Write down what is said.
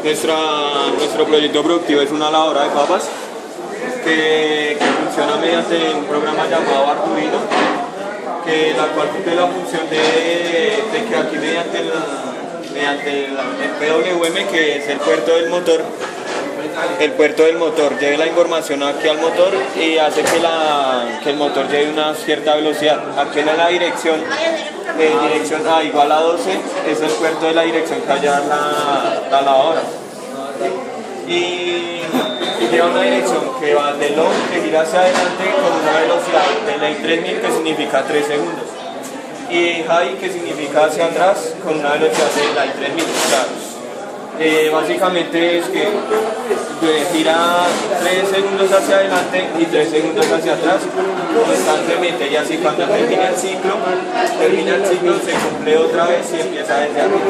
Nuestro proyecto productivo es una lavadora de papas que funciona mediante un programa llamado Arduino, la cual cumple la función de que aquí mediante el PWM, que es el puerto del motor lleve la información aquí al motor y hace que el motor lleve una cierta velocidad. Aquí en la dirección A igual a 12 es el puerto de la dirección que va a llevar la lavadora. Y lleva una dirección que va del on, que gira hacia adelante con una velocidad de ley 3000, que significa 3 segundos, y high, que significa hacia atrás con una velocidad de ley 3000. Básicamente es que gira 3 segundos hacia adelante y 3 segundos hacia atrás constantemente, y así cuando termina el ciclo se cumple otra vez y empieza desde arriba.